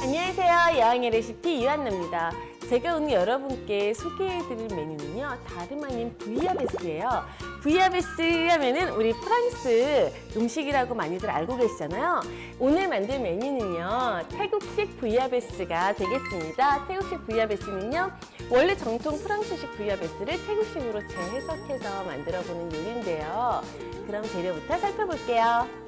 안녕하세요. 여왕의 레시피 유한나입니다. 제가 오늘 여러분께 소개해드릴 메뉴는요, 다름 아닌 부이아베스예요. 부이아베스 하면은 우리 프랑스 음식이라고 많이들 알고 계시잖아요. 오늘 만들 메뉴는요, 태국식 부이아베스가 되겠습니다. 태국식 부이아베스는요, 원래 정통 프랑스식 부이아베스를 태국식으로 재해석해서 만들어보는 요리인데요. 그럼 재료부터 살펴볼게요.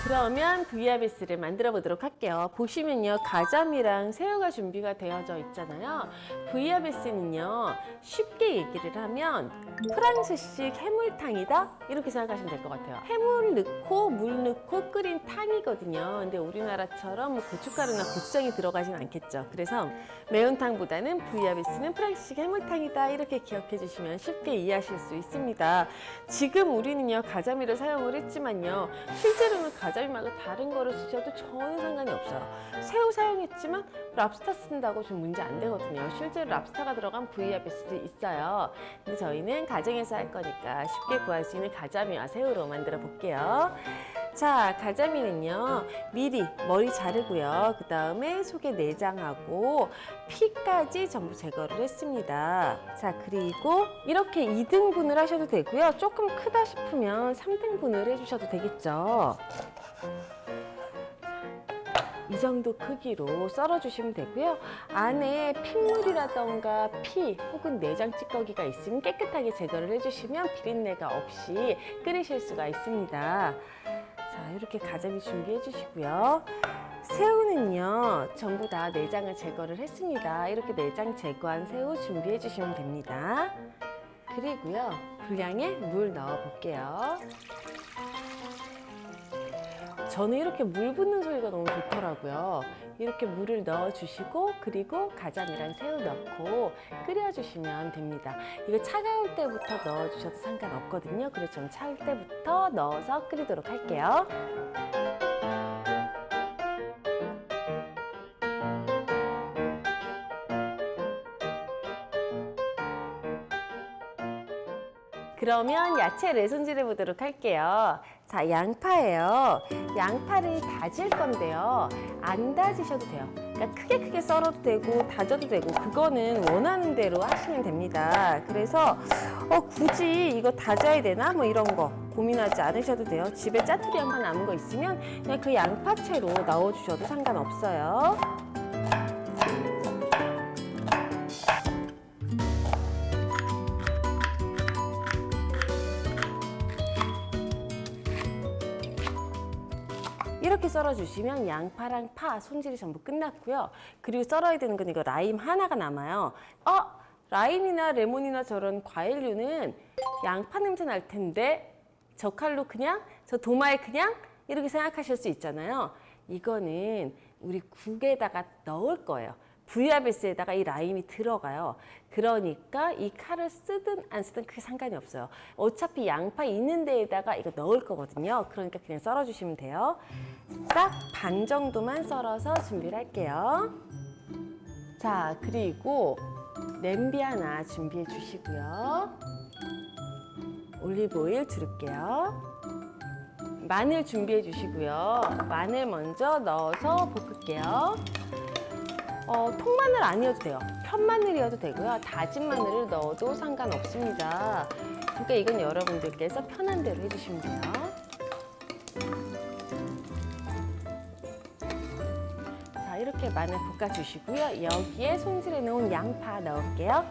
그러면 부이아베스를 만들어 보도록 할게요. 보시면요, 가자미랑 새우가 준비가 되어져 있잖아요. 부이아베스는요, 쉽게 얘기를 하면 프랑스식 해물탕이다, 이렇게 생각하시면 될 것 같아요. 해물 넣고 물 넣고 끓인 탕이거든요. 근데 우리나라처럼 뭐 고춧가루나 고추장이 들어가진 않겠죠. 그래서 매운탕보다는 부이아베스는 프랑스식 해물탕이다, 이렇게 기억해 주시면 쉽게 이해하실 수 있습니다. 지금 우리는요, 가자미를 사용을 했지만요, 실제로는 가자미 말고 다른 거를 쓰셔도 전혀 상관이 없어요. 새우 사용했지만 랍스터 쓴다고 좀 문제 안 되거든요. 실제로 랍스터가 들어간 부이아베스도 있어요. 근데 저희는 가정에서 할 거니까 쉽게 구할 수 있는 가자미와 새우로 만들어 볼게요. 자, 가자미는요, 미리 머리 자르고요. 그 다음에 속에 내장하고 피까지 전부 제거를 했습니다. 자, 그리고 이렇게 2등분을 하셔도 되고요. 조금 크다 싶으면 3등분을 해주셔도 되겠죠. 이 정도 크기로 썰어주시면 되고요. 안에 핏물이라던가 피 혹은 내장 찌꺼기가 있으면 깨끗하게 제거를 해주시면 비린내가 없이 끓이실 수가 있습니다. 자, 이렇게 가자미 준비해 주시고요. 새우는요, 전부 다 내장을 제거를 했습니다. 이렇게 내장 제거한 새우 준비해 주시면 됩니다. 그리고요, 분량에 물 넣어 볼게요. 저는 이렇게 물 붓는 소리가 너무 좋더라고요. 이렇게 물을 넣어주시고, 그리고 가자미랑 새우 넣고 끓여주시면 됩니다. 이거 차가울 때부터 넣어주셔도 상관없거든요. 그래서 저는 차올 때부터 넣어서 끓이도록 할게요. 그러면 야채 레손질해 보도록 할게요. 자, 양파예요. 양파를 다질 건데요, 안 다지셔도 돼요. 그러니까 크게 썰어도 되고 다져도 되고, 그거는 원하는 대로 하시면 됩니다. 그래서 굳이 이거 다져야 되나 뭐 이런 거 고민하지 않으셔도 돼요. 집에 짜투리 양파 남은 거 있으면 그냥 그 양파채로 넣어주셔도 상관없어요. 이렇게 썰어주시면 양파랑 파 손질이 전부 끝났고요. 그리고 썰어야 되는 건 이거 라임 하나가 남아요. 라임이나 레몬이나 저런 과일류는 양파 냄새 날 텐데 저 칼로 그냥, 저 도마에 그냥 이렇게 생각하실 수 있잖아요. 이거는 우리 국에다가 넣을 거예요. 부이아베스에다가 이 라임이 들어가요. 그러니까 이 칼을 쓰든 안 쓰든 크게 상관이 없어요. 어차피 양파 있는 데에다가 이거 넣을 거거든요. 그러니까 그냥 썰어주시면 돼요. 딱 반 정도만 썰어서 준비를 할게요. 자, 그리고 냄비 하나 준비해 주시고요. 올리브 오일 두를게요. 마늘 준비해 주시고요. 마늘 먼저 넣어서 볶을게요. 통마늘 아니어도 돼요. 편마늘이어도 되고요. 다진 마늘을 넣어도 상관없습니다. 그러니까 이건 여러분들께서 편한 대로 해주시면 돼요. 자, 이렇게 마늘 볶아주시고요. 여기에 손질해 놓은 양파 넣을게요.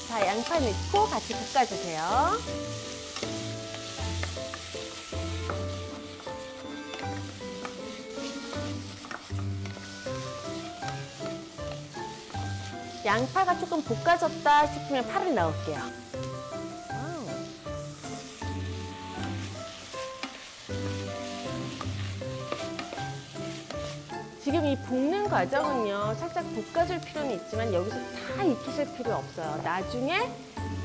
자, 양파 양파 넣고 같이 볶아주세요. 양파가 조금 볶아졌다 싶으면 파를 넣을게요. 지금 이 볶는 과정은요, 살짝 볶아줄 필요는 있지만 여기서 다 익히실 필요 없어요. 나중에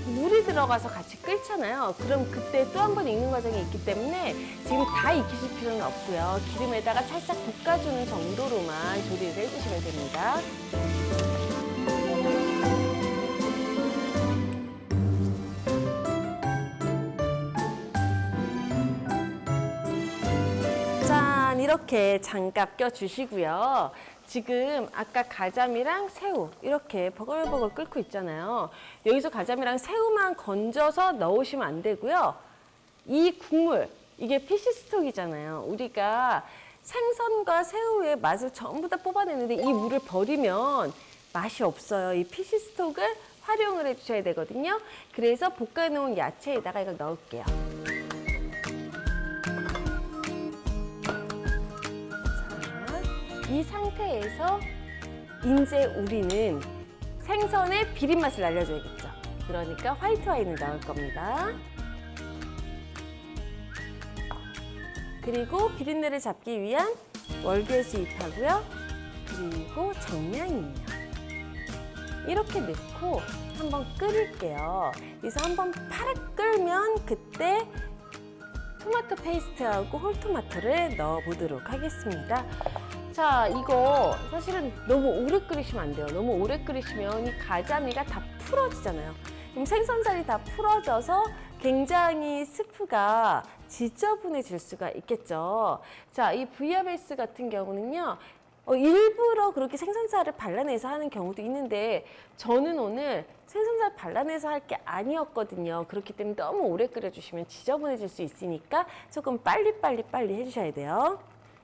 물이 들어가서 같이 끓잖아요. 그럼 그때 또 한 번 익는 과정이 있기 때문에 지금 다 익히실 필요는 없고요. 기름에다가 살짝 볶아주는 정도로만 조리를 해주시면 됩니다. 짠! 이렇게 장갑 껴주시고요. 지금 아까 가자미랑 새우 이렇게 버글버글 끓고 있잖아요. 여기서 가자미랑 새우만 건져서 넣으시면 안 되고요. 이 국물, 이게 피쉬스톡이잖아요. 우리가 생선과 새우의 맛을 전부 다 뽑아내는데 이 물을 버리면 맛이 없어요. 이 피쉬스톡을 활용을 해주셔야 되거든요. 그래서 볶아놓은 야채에다가 이걸 넣을게요. 이 상태에서 이제 우리는 생선의 비린 맛을 날려줘야겠죠. 그러니까 화이트 와인을 넣을 겁니다. 그리고 비린내를 잡기 위한 월계 수잎하고요. 그리고 정량이에요. 이렇게 넣고 한번 끓일게요. 그래서 한번 파락 끓면 그때 토마토 페이스트하고 홀토마토를 넣어보도록 하겠습니다. 자, 이거 사실은 너무 오래 끓이시면 안 돼요. 너무 오래 끓이시면 이 가자미가 다 풀어지잖아요. 그럼 생선살이 다 풀어져서 굉장히 스프가 지저분해질 수가 있겠죠. 자, 이 부이아베스 같은 경우는요. 일부러 그렇게 생선살을 발라내서 하는 경우도 있는데 저는 오늘 생선살 발라내서 할 게 아니었거든요. 그렇기 때문에 너무 오래 끓여주시면 지저분해질 수 있으니까 조금 빨리 해주셔야 돼요.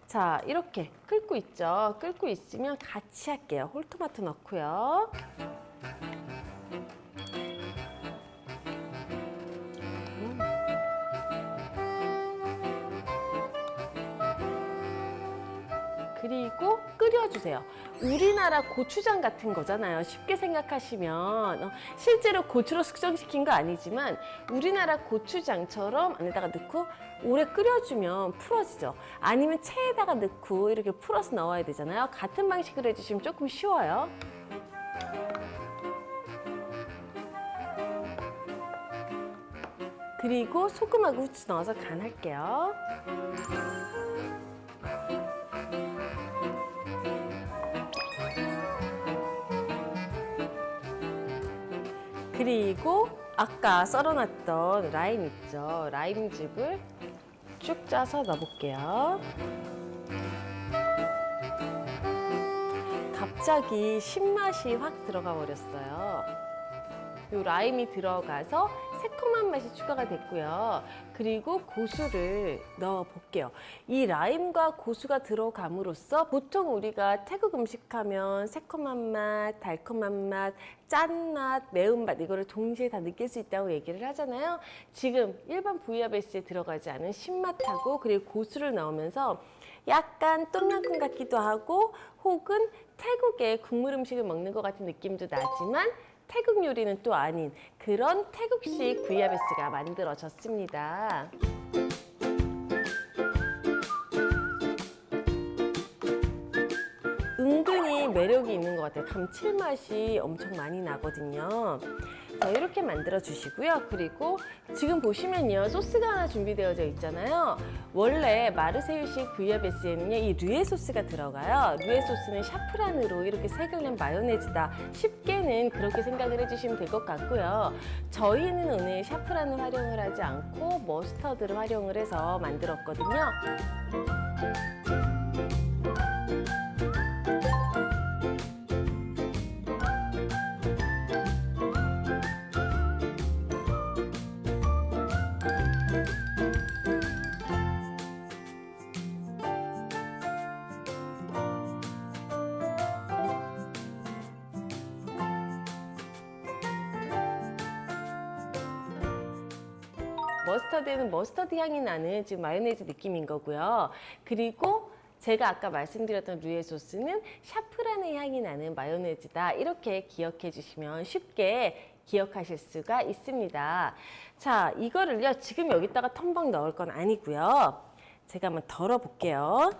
자, 이렇게 끓고 있죠. 끓고 있으면 같이 할게요. 홀토마토 넣고요. 그리고 끓여주세요. 우리나라 고추장 같은 거잖아요. 쉽게 생각하시면 실제로 고추로 숙성시킨 거 아니지만 우리나라 고추장처럼 안에다가 넣고 오래 끓여주면 풀어지죠. 아니면 체에다가 넣고 이렇게 풀어서 넣어야 되잖아요. 같은 방식으로 해주시면 조금 쉬워요. 그리고 소금하고 후추 넣어서 간할게요. 그리고 아까 썰어놨던 라임 있죠? 라임즙을 쭉 짜서 넣어볼게요. 갑자기 신맛이 확 들어가 버렸어요. 이 라임이 들어가서 새콤한 맛이 추가가 됐고요. 그리고 고수를 넣어 볼게요. 이 라임과 고수가 들어감으로써 보통 우리가 태국 음식하면 새콤한 맛, 달콤한 맛, 짠맛, 매운맛 이거를 동시에 다 느낄 수 있다고 얘기를 하잖아요. 지금 일반 부이아베스에 들어가지 않은 신맛하고 그리고 고수를 넣으면서 약간 똠양꿍 같기도 하고 혹은 태국의 국물 음식을 먹는 것 같은 느낌도 나지만 태국 요리는 또 아닌 그런 태국식 부이아베스가 만들어졌습니다. 은근히 매력이 있는 것 같아요. 감칠맛이 엄청 많이 나거든요. 자, 이렇게 만들어 주시고요. 그리고 지금 보시면요, 소스가 하나 준비되어져 있잖아요. 원래 마르세유식 부이아베스에는요, 이 류에 소스가 들어가요. 류에 소스는 샤프란으로 이렇게 색을 낸 마요네즈다. 쉽게는 그렇게 생각을 해주시면 될 것 같고요. 저희는 오늘 샤프란을 활용을 하지 않고 머스터드를 활용을 해서 만들었거든요. 머스터드에는 머스터드 향이 나는 지금 마요네즈 느낌인 거고요. 그리고 제가 아까 말씀드렸던 루에 소스는 샤프라는 향이 나는 마요네즈다. 이렇게 기억해 주시면 쉽게 기억하실 수가 있습니다. 자, 이거를요, 지금 여기다가 텀벙 넣을 건 아니고요. 제가 한번 덜어 볼게요.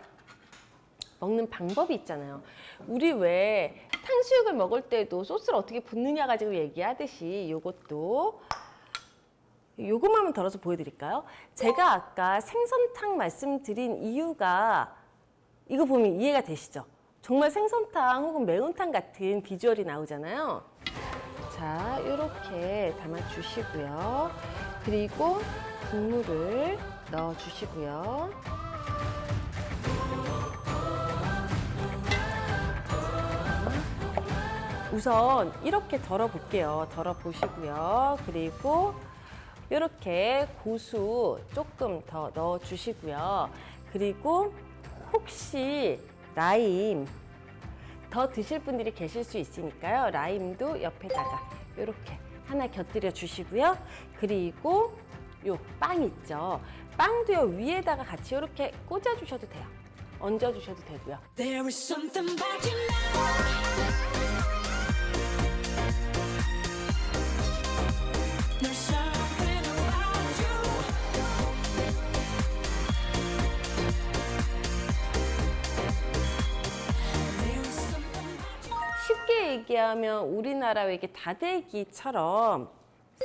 먹는 방법이 있잖아요. 우리 왜 탕수육을 먹을 때도 소스를 어떻게 붓느냐 가지고 얘기하듯이 요것도 요것만 한번 덜어서 보여드릴까요? 제가 아까 생선탕 말씀드린 이유가 이거 보면 이해가 되시죠? 정말 생선탕 혹은 매운탕 같은 비주얼이 나오잖아요. 자, 이렇게 담아주시고요. 그리고 국물을 넣어주시고요. 우선 이렇게 덜어 볼게요. 덜어 보시고요. 그리고 이렇게 고수 조금 더 넣어 주시고요. 그리고 혹시 라임 더 드실 분들이 계실 수 있으니까요. 라임도 옆에다가 이렇게 하나 곁들여 주시고요. 그리고 요 빵 있죠. 빵도요, 위에다가 같이 이렇게 꽂아 주셔도 돼요. 얹어 주셔도 되고요. There is something about you now. There's something about you. There is something about you. 쉽게 얘기하면 우리나라 이게 다대기처럼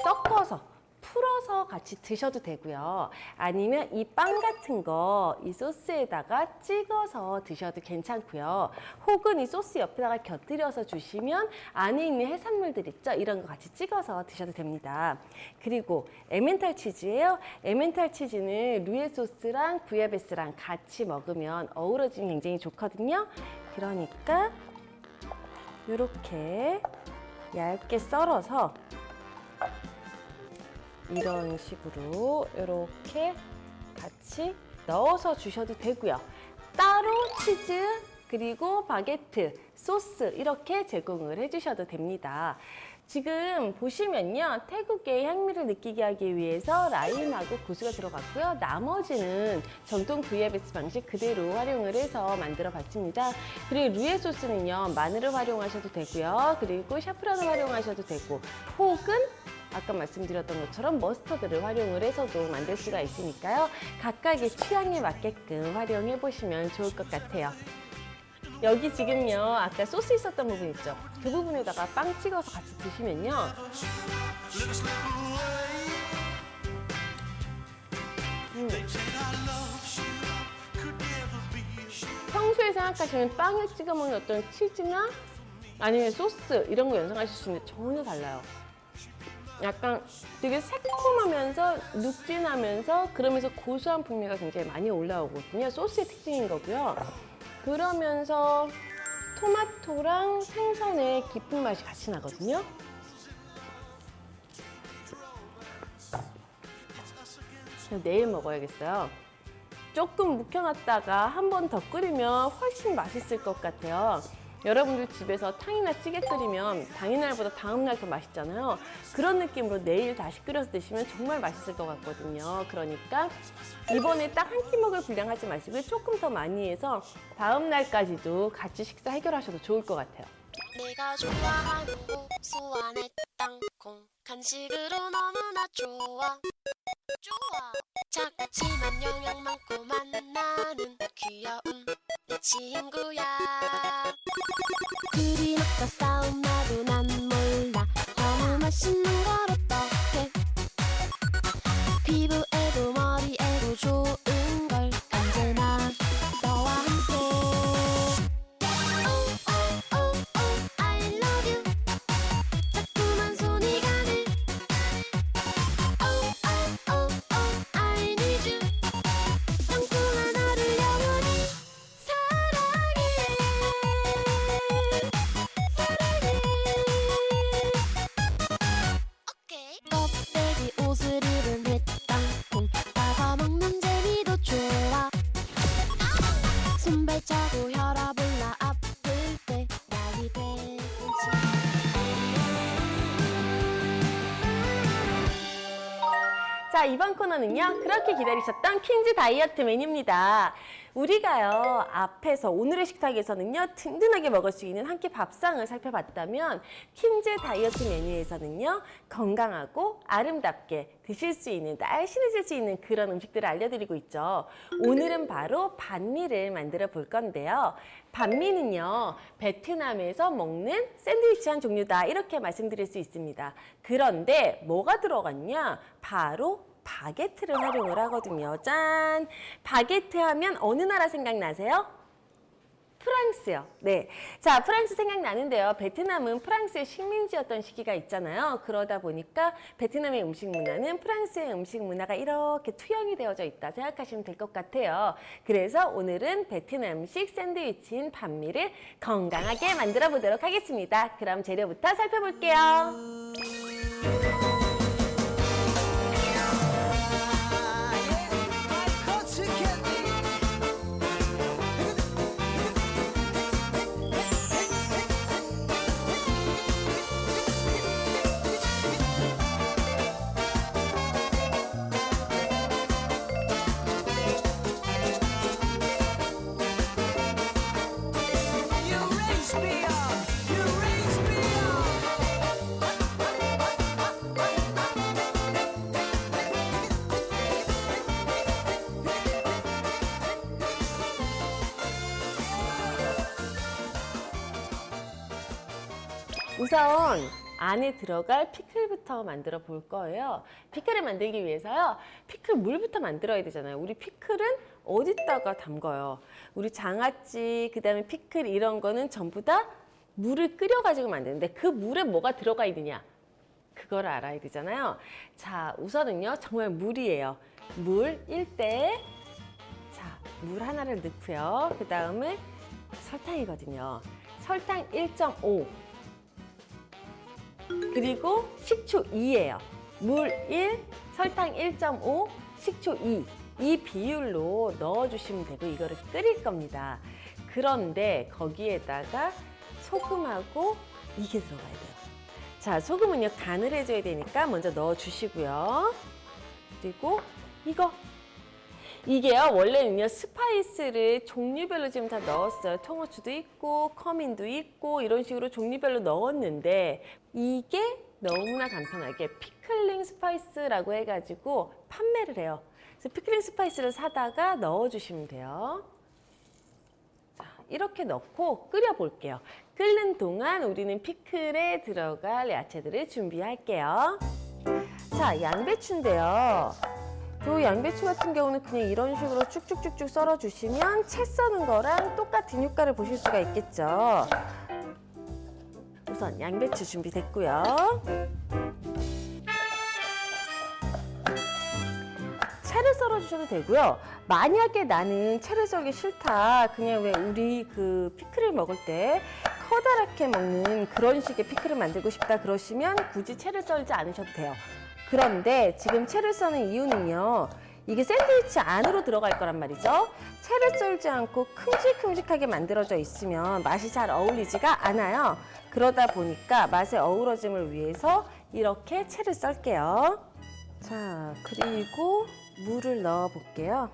섞어서 풀어서 같이 드셔도 되고요. 아니면 이 빵 같은 거 이 소스에다가 찍어서 드셔도 괜찮고요. 혹은 이 소스 옆에다가 곁들여서 주시면 안에 있는 해산물들 있죠? 이런 거 같이 찍어서 드셔도 됩니다. 그리고 에멘탈 치즈예요. 에멘탈 치즈는 루에 소스랑 부야베스랑 같이 먹으면 어우러지면 굉장히 좋거든요. 그러니까 이렇게 얇게 썰어서 이런 식으로 이렇게 같이 넣어서 주셔도 되고요. 따로 치즈 그리고 바게트, 소스 이렇게 제공을 해주셔도 됩니다. 지금 보시면요, 태국의 향미를 느끼게 하기 위해서 라임하고 고수가 들어갔고요. 나머지는 정통 부이아베스 방식 그대로 활용을 해서 만들어 봤습니다. 그리고 루에 소스는요, 마늘을 활용하셔도 되고요. 그리고 샤프란을 활용하셔도 되고, 혹은 아까 말씀드렸던 것처럼 머스터드를 활용을 해서도 만들 수가 있으니까요. 각각의 취향에 맞게끔 활용해 보시면 좋을 것 같아요. 여기 지금요, 아까 소스 있었던 부분 있죠? 그 부분에다가 빵 찍어서 같이 드시면요. 평소에 생각하시는 빵에 찍어 먹는 어떤 치즈나 아니면 소스 이런 거 연상하실 수 있는데 전혀 달라요. 약간 되게 새콤하면서 눅진하면서 그러면서 고소한 풍미가 굉장히 많이 올라오거든요. 소스의 특징인 거고요. 그러면서 토마토랑 생선의 깊은 맛이 같이 나거든요. 내일 먹어야겠어요. 조금 묵혀놨다가 한 번 더 끓이면 훨씬 맛있을 것 같아요. 여러분들 집에서 탕이나 찌개 끓이면 당일날보다 다음날 더 맛있잖아요. 그런 느낌으로 내일 다시 끓여서 드시면 정말 맛있을 것 같거든요. 그러니까 이번에 딱 한 끼 먹을 분량 하지 마시고 조금 더 많이 해서 다음날까지도 같이 식사 해결하셔도 좋을 것 같아요. 내가 좋아하는 고소한 땅콩 간식으로 너무나 좋아 작지만 영양 많고 만나는 귀여운 내 친구야 둘이 먹다 싸움 나도 난 몰라 너무 맛있는 걸 어떡해 피부에도 머리에도 좋은 걸 언제나 너와 함께 Oh, oh, oh, oh, I love you 자꾸만 손이 가네 Oh, oh, oh, oh, I need you 평범한 너를 영원히 사랑해 오케이 껍데기 옷을 입은 내 땅콩 자, 이번 코너는요, 그렇게 기다리셨던 퀸즈 다이어트 메뉴입니다. 우리가요, 앞에서 오늘의 식탁에서는요, 든든하게 먹을 수 있는 한 끼 밥상을 살펴봤다면, 퀸즈 다이어트 메뉴에서는요, 건강하고 아름답게 드실 수 있는, 날씬해질 수 있는 그런 음식들을 알려드리고 있죠. 오늘은 바로 반미를 만들어 볼 건데요. 반미는요, 베트남에서 먹는 샌드위치 한 종류다, 이렇게 말씀드릴 수 있습니다. 그런데 뭐가 들어갔냐? 바로 바게트를 활용을 하거든요. 짠! 바게트 하면 어느 나라 생각나세요? 프랑스요. 네. 자, 프랑스 생각나는데요. 베트남은 프랑스의 식민지였던 시기가 있잖아요. 그러다 보니까 베트남의 음식 문화는 프랑스의 음식 문화가 이렇게 투영이 되어져 있다 생각하시면 될 것 같아요. 그래서 오늘은 베트남식 샌드위치인 반미를 건강하게 만들어 보도록 하겠습니다. 그럼 재료부터 살펴볼게요. 우선 안에 들어갈 피클부터 만들어 볼 거예요. 피클을 만들기 위해서요, 피클 물부터 만들어야 되잖아요. 우리 피클은 어디다가 담가요? 우리 장아찌, 그 다음에 피클 이런 거는 전부 다 물을 끓여가지고 만드는데 그 물에 뭐가 들어가 있느냐? 그걸 알아야 되잖아요. 자, 우선은요, 정말 물이에요. 물 1대. 자, 물 하나를 넣고요. 그 다음에 설탕이거든요. 설탕 1.5. 그리고 식초 2예요. 물 1, 설탕 1.5, 식초 2. 이 비율로 넣어주시면 되고 이거를 끓일 겁니다. 그런데 거기에다가 소금하고 이게 들어가야 돼요. 자, 소금은요, 간을 해줘야 되니까 먼저 넣어주시고요. 그리고 이게요, 원래는요, 스파이스를 종류별로 지금 다 넣었어요. 통후추도 있고, 커민도 있고, 이런 식으로 종류별로 넣었는데, 이게 너무나 간편하게 피클링 스파이스라고 해가지고 판매를 해요. 그래서 피클링 스파이스를 사다가 넣어주시면 돼요. 자, 이렇게 넣고 끓여볼게요. 끓는 동안 우리는 피클에 들어갈 야채들을 준비할게요. 자, 양배추인데요. 이 양배추 같은 경우는 그냥 이런 식으로 쭉쭉쭉쭉 썰어주시면 채 써는 거랑 똑같은 효과를 보실 수가 있겠죠. 우선 양배추 준비됐고요. 채를 썰어주셔도 되고요. 만약에 나는 채를 썰기 싫다, 그냥 왜 우리 그 피클을 먹을 때 커다랗게 먹는 그런 식의 피클을 만들고 싶다 그러시면 굳이 채를 썰지 않으셔도 돼요. 그런데 지금 채를 써는 이유는요, 이게 샌드위치 안으로 들어갈 거란 말이죠. 채를 썰지 않고 큼직큼직하게 만들어져 있으면 맛이 잘 어울리지가 않아요. 그러다 보니까 맛의 어우러짐을 위해서 이렇게 채를 썰게요. 자, 그리고 물을 넣어 볼게요.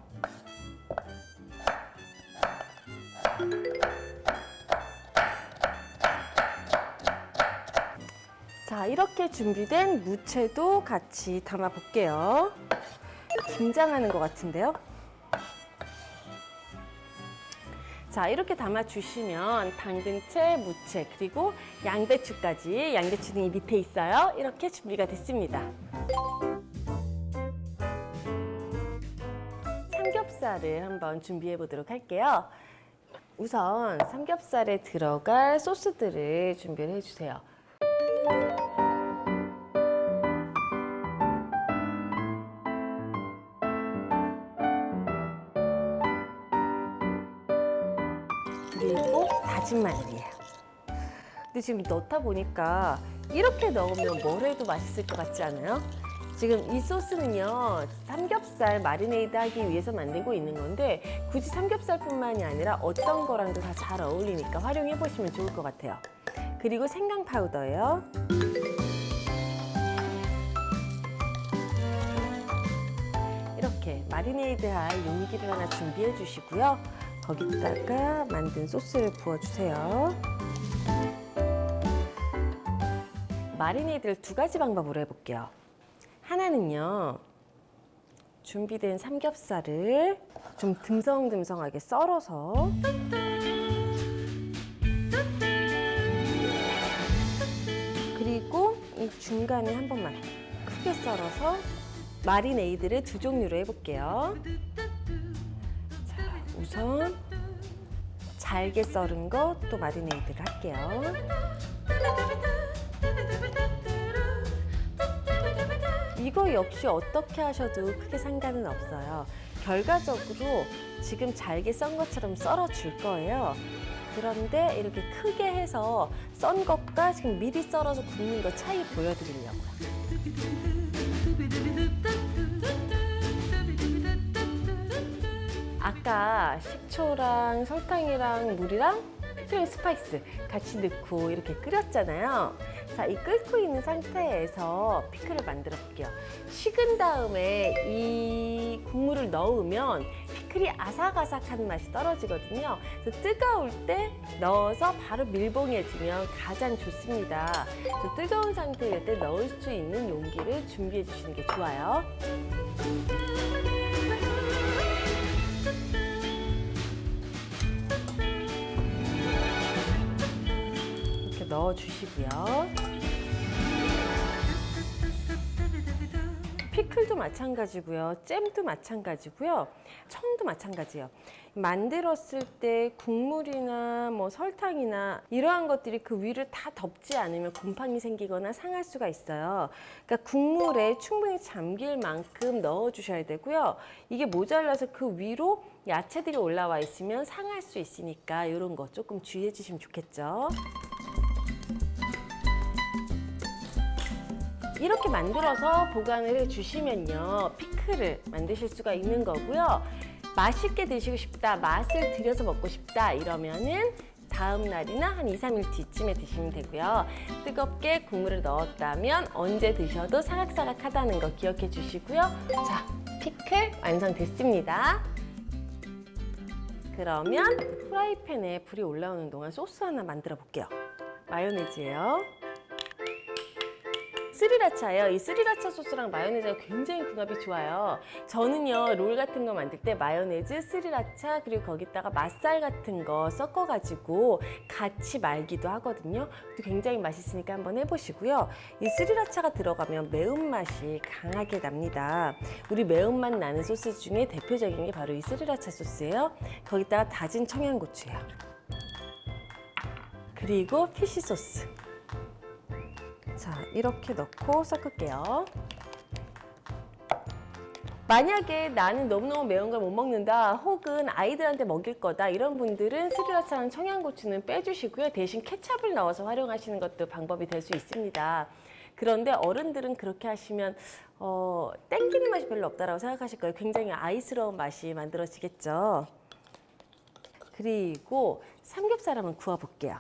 자, 이렇게 준비된 무채도 같이 담아 볼게요. 긴장하는 것 같은데요. 자, 이렇게 담아주시면 당근채, 무채, 그리고 양배추까지, 양배추는 이 밑에 있어요. 이렇게 준비가 됐습니다. 삼겹살을 한번 준비해 보도록 할게요. 우선 삼겹살에 들어갈 소스들을 준비를 해주세요. 그리고 다진 마늘이에요. 근데 지금 넣다 보니까 이렇게 넣으면 뭘 해도 맛있을 것 같지 않아요? 지금 이 소스는요, 삼겹살 마리네이드 하기 위해서 만들고 있는 건데 굳이 삼겹살뿐만이 아니라 어떤 거랑도 다 잘 어울리니까 활용해 보시면 좋을 것 같아요. 그리고 생강 파우더예요. 마리네이드 할 용기를 하나 준비해 주시고요. 거기다가 만든 소스를 부어주세요. 마리네이드를 두 가지 방법으로 해볼게요. 하나는요, 준비된 삼겹살을 좀 듬성듬성하게 썰어서 그리고 이 중간에 한 번만 크게 썰어서 마리네이드를 두 종류로 해볼게요. 자, 우선 잘게 썰은 거 또 마리네이드를 할게요. 이거 역시 어떻게 하셔도 크게 상관은 없어요. 결과적으로 지금 잘게 썬 것처럼 썰어줄 거예요. 그런데 이렇게 크게 해서 썬 것과 지금 미리 썰어서 굽는 거 차이 보여드리려고요. 아까 식초랑 설탕이랑 물이랑 필요한 스파이스 같이 넣고 이렇게 끓였잖아요. 자, 이 끓고 있는 상태에서 피클을 만들어 볼게요. 식은 다음에 이 국물을 넣으면 피클이 아삭아삭한 맛이 떨어지거든요. 그래서 뜨거울 때 넣어서 바로 밀봉해주면 가장 좋습니다. 그래서 뜨거운 상태일 때 넣을 수 있는 용기를 준비해 주시는 게 좋아요. 이렇게 넣어주시고요. 피클도 마찬가지고요. 잼도 마찬가지고요. 청도 마찬가지예요. 만들었을 때 국물이나 뭐 설탕이나 이러한 것들이 그 위를 다 덮지 않으면 곰팡이 생기거나 상할 수가 있어요. 그러니까 국물에 충분히 잠길 만큼 넣어주셔야 되고요. 이게 모자라서 그 위로 야채들이 올라와 있으면 상할 수 있으니까 이런 거 조금 주의해 주시면 좋겠죠. 이렇게 만들어서 보관을 해주시면요, 피클을 만드실 수가 있는 거고요. 맛있게 드시고 싶다, 맛을 들여서 먹고 싶다 이러면은 다음 날이나 한 2, 3일 뒤쯤에 드시면 되고요. 뜨겁게 국물을 넣었다면 언제 드셔도 사각사각하다는 거 기억해 주시고요. 자, 피클 완성됐습니다. 그러면 프라이팬에 불이 올라오는 동안 소스 하나 만들어 볼게요. 마요네즈예요. 스리라차예요. 이 스리라차 소스랑 마요네즈가 굉장히 궁합이 좋아요. 저는요, 롤 같은 거 만들 때 마요네즈, 스리라차, 그리고 거기다가 맛살 같은 거 섞어가지고 같이 말기도 하거든요. 굉장히 맛있으니까 한번 해보시고요. 이 스리라차가 들어가면 매운맛이 강하게 납니다. 우리 매운맛 나는 소스 중에 대표적인 게 바로 이 스리라차 소스예요. 거기다가 다진 청양고추예요. 그리고 피쉬 소스. 자, 이렇게 넣고 섞을게요. 만약에 나는 너무너무 매운 걸 못 먹는다, 혹은 아이들한테 먹일 거다, 이런 분들은 스리라차랑 청양고추는 빼주시고요. 대신 케찹을 넣어서 활용하시는 것도 방법이 될 수 있습니다. 그런데 어른들은 그렇게 하시면 땡기는 맛이 별로 없다라고 생각하실 거예요. 굉장히 아이스러운 맛이 만들어지겠죠. 그리고 삼겹살 한번 구워볼게요.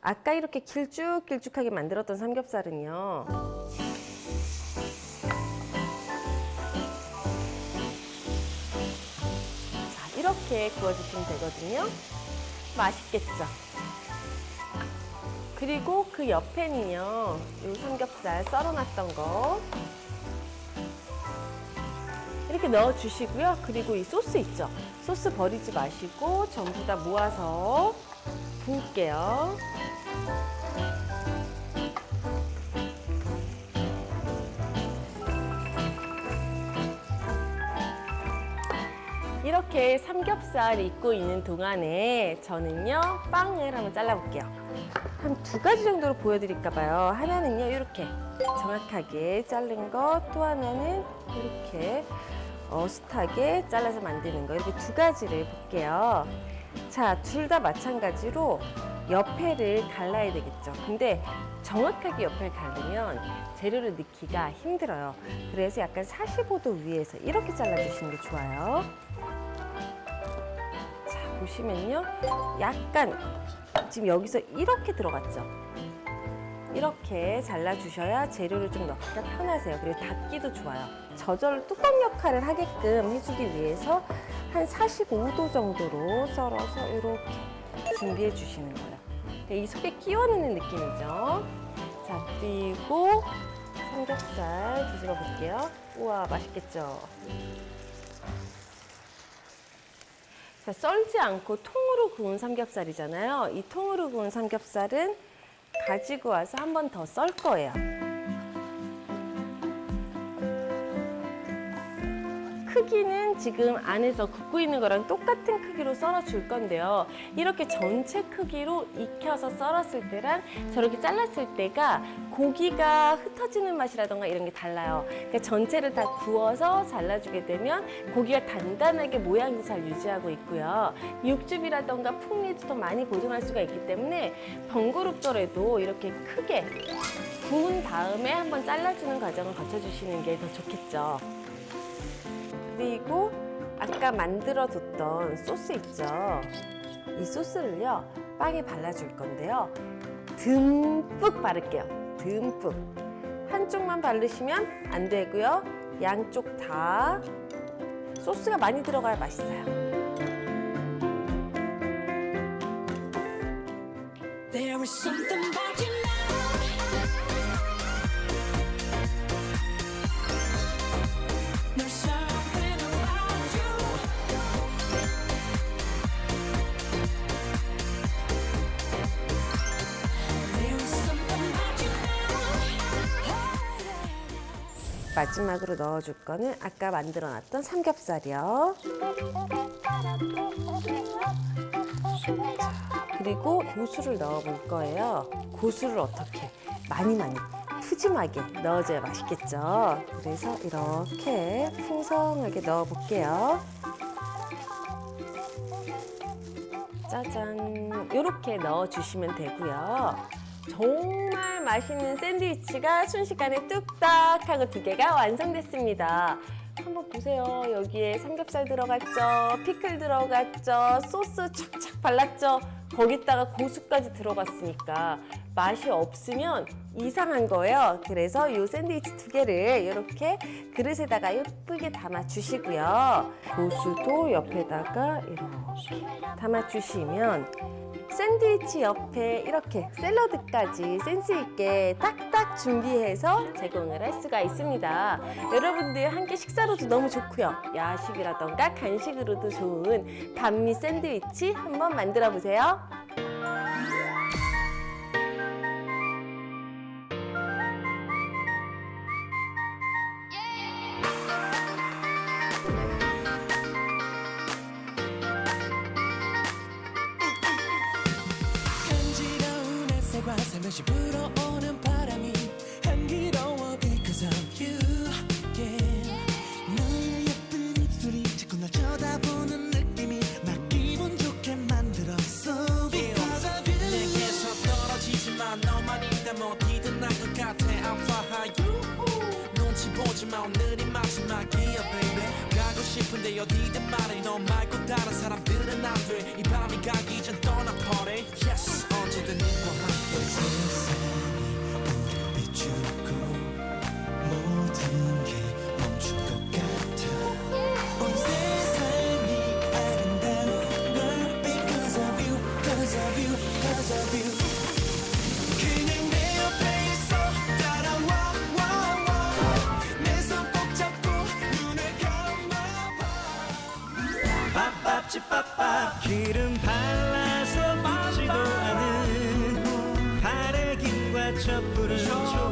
아까 이렇게 길쭉길쭉하게 만들었던 삼겹살은요, 자, 이렇게 구워주시면 되거든요. 맛있겠죠? 그리고 그 옆에는요, 이 삼겹살 썰어놨던 거 이렇게 넣어주시고요. 그리고 이 소스 있죠? 소스 버리지 마시고 전부 다 모아서 부을게요. 이렇게 삼겹살 익고 있는 동안에 저는요, 빵을 한번 잘라볼게요. 한 두 가지 정도로 보여드릴까 봐요. 하나는요, 이렇게 정확하게 자른 거, 또 하나는 이렇게 어슷하게 잘라서 만드는 거, 이렇게 두 가지를 볼게요. 자, 둘 다 마찬가지로 옆에를 갈라야 되겠죠. 근데 정확하게 옆에를 가르면 재료를 넣기가 힘들어요. 그래서 약간 45도 위에서 이렇게 잘라주시는 게 좋아요. 자, 보시면요, 약간 지금 여기서 이렇게 들어갔죠. 이렇게 잘라주셔야 재료를 좀 넣기가 편하세요. 그리고 닫기도 좋아요. 저절로 뚜껑 역할을 하게끔 해주기 위해서 한 45도 정도로 썰어서 이렇게 준비해 주시는 거예요. 이 속에 끼워 넣는 느낌이죠. 자, 그리고 삼겹살 뒤집어 볼게요. 우와, 맛있겠죠? 자, 썰지 않고 통으로 구운 삼겹살이잖아요. 이 통으로 구운 삼겹살은 가지고 와서 한 번 더 썰 거예요. 크기는 지금 안에서 굽고 있는 거랑 똑같은 크기로 썰어 줄 건데요. 이렇게 전체 크기로 익혀서 썰었을 때랑 저렇게 잘랐을 때가 고기가 흩어지는 맛이라던가 이런 게 달라요. 그러니까 전체를 다 구워서 잘라주게 되면 고기가 단단하게 모양도 잘 유지하고 있고요. 육즙이라던가 풍미도 더 많이 보존할 수가 있기 때문에 번거롭더라도 이렇게 크게 구운 다음에 한번 잘라주는 과정을 거쳐주시는 게 더 좋겠죠. 그리고 아까 만들어뒀던 소스 있죠? 이 소스를요, 빵에 발라줄 건데요. 듬뿍 바를게요. 듬뿍. 한쪽만 바르시면 안 되고요. 양쪽 다 소스가 많이 들어가야 맛있어요. There is something about you now. There's something about you. There is something about you now. 마지막으로 넣어줄 거는 아까 만들어놨던 삼겹살이요. 그리고 고수를 넣어볼 거예요. 고수를 어떻게 많이 푸짐하게 넣어줘야 맛있겠죠. 그래서 이렇게 풍성하게 넣어볼게요. 짜잔, 이렇게 넣어주시면 되고요. 정말 맛있는 샌드위치가 순식간에 뚝딱 하고 2개가 완성됐습니다. 한번 보세요. 여기에 삼겹살 들어갔죠, 피클 들어갔죠, 소스 착착 발랐죠. 거기다가 고수까지 들어갔으니까 맛이 없으면 이상한 거예요. 그래서 이 샌드위치 2개를 이렇게 그릇에다가 예쁘게 담아 주시고요. 고수도 옆에다가 이렇게 담아 주시면 샌드위치 옆에 이렇게 샐러드까지 센스 있게 딱딱 준비해서 제공을 할 수가 있습니다. 여러분들 한 끼 식사로도 너무 좋고요. 야식이라던가 간식으로도 좋은 반미 샌드위치 한번 만들어 보세요. 간지러운 햇살과 살며시 불어오는 바람이 향기로워 because of you, yeah. 너의 예쁜 입술이 자꾸 날 쳐다보는 느낌이 날 기분 좋게 만들었어 because of you. 내게서 떨어지지만 너만 있다면 어디든 날 것 같아 I'm for you. 눈치 보지마 오늘이 마지막이야 baby. 가고 싶은데 어디든 말해 너 말고 다른 사람들은 안 돼. 이 밤이 가기 전 떠나 party yes 언제든 너와 함께 세상이 우리 비추고 모든 게 멈춘 것 같아 온 세상이 아름다운 걸 because of you because of you because of you 그냥 내 옆에 있어 따라와 내 손 꼭 잡고 눈을 감아봐 밥밥집밥밥 기름 발라서 묻지도 않은 바래김과 촛불은 좋아